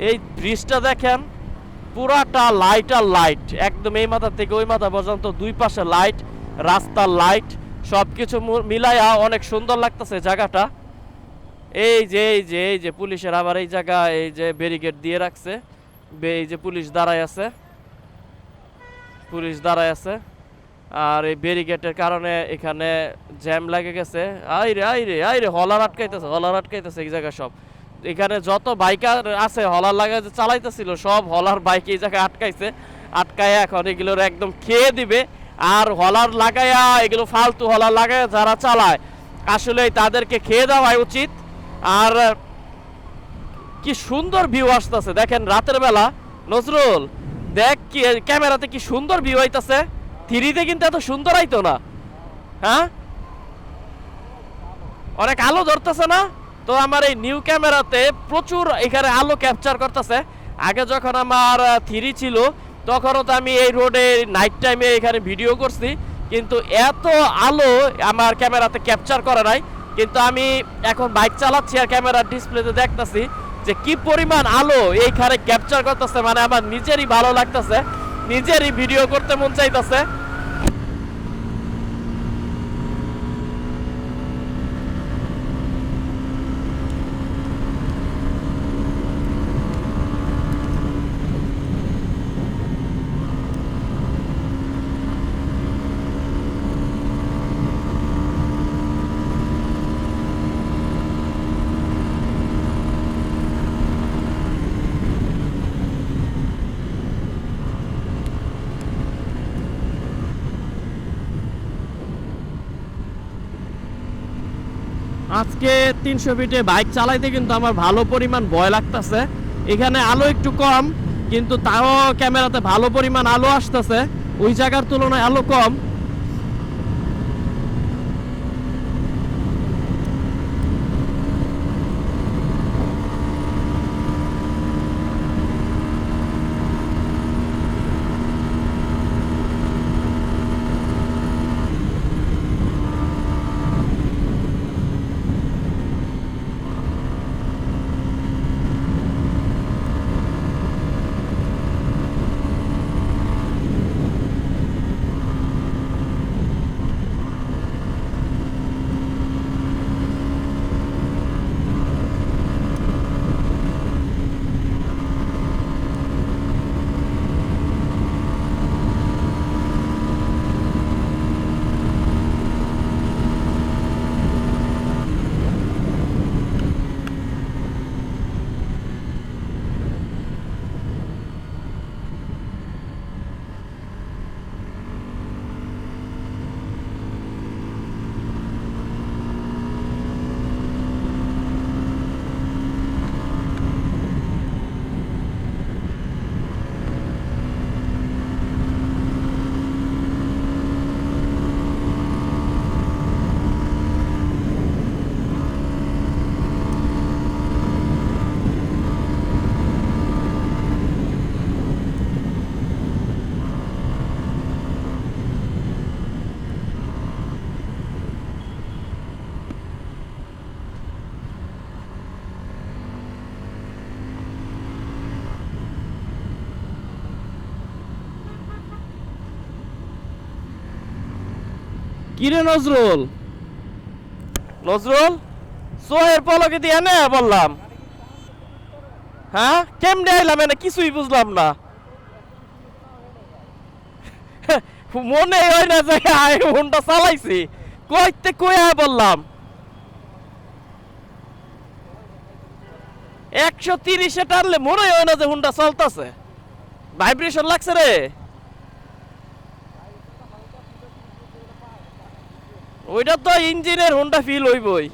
এই ব্রিজটা দেখেন, পুরাটা লাইট আর লাইট, একদম এই মাথা থেকে ওই মাথা পর্যন্ত দুই পাশে লাইট, রাস্তার লাইট, সব কিছু মিলাইয়া অনেক সুন্দর লাগতেছে জায়গাটা। এই যে পুলিশের আবার এই জায়গা এই যে ব্যারিকেড দিয়ে রাখছে, এই যে পুলিশ দাঁড়ায় আছে, আর এই ব্যারিকেডের কারণে এখানে জ্যাম লাগে গেছে। আইরে হলার আটকাইতেছে এই জায়গা সব। এখানে যত বাইকার আছে হলার লাগা যে চালাইতেছিল সব হলার বাইক এই জায়গায় আটকাইছে, আটকায় এখন এগুলোর একদম খেয়ে দিবে। আর হলার লাগাইয়া এগুলো ফালতু হলার লাগাইয়া যারা চালায় আসলে তাদেরকে খেয়ে দেওয়া উচিত। আর কি সুন্দর ভিউ আসতেছে দেখেন রাতের বেলা। নজরুল দেখ কি ক্যামেরাতে কি সুন্দর ভিউ আইতাছে, থ্রিতে কিন্তু এত সুন্দর আইতো না। হ্যাঁ, অনেক আলো ধরতেছে না? তো আমার এই নিউ ক্যামেরাতে প্রচুর এখানে আলো ক্যাপচার করতেছে। আগে যখন আমার থ্রি ছিল তখনও তো আমি এই রোডে নাইট টাইমে এখানে ভিডিও করছি, কিন্তু এত আলো আমার ক্যামেরাতে ক্যাপচার করে নাই। কিন্তু আমি এখন বাইক চালাচ্ছি আর ক্যামেরার ডিসপ্লেতে দেখতেছি যে কি পরিমাণ আলো এইখানে ক্যাপচার করতেছে, মানে আমার নিজেরই ভালো লাগতেছে, নিজেরই ভিডিও করতে মন চাইতেছে। আজকে 300 ফিটে বাইক চালাইতে কিন্তু আমার ভালো পরিমাণ ভয় লাগতেছে। এখানে আলো একটু কম, কিন্তু তাও ক্যামেরাতে ভালো পরিমাণ আলো আসতেছে, ওই জায়গার তুলনায় আলো কম। কিরে নজরুল, সোহের পলকে দিয়ে নে বললাম। হ্যাঁ, কেমনে আইলাম এনে কিছুই বুঝলাম না। মনে হয় না যে ফোনটা চালাইছি, কইতে কইয়া বললাম 130-এ টানলে মনে হয় না যে ফোনটা চলতেছে, ভাইব্রেশন লাগছে রে। ওইটা তো ইঞ্জিনের হোন্ডা ফিল হইবই।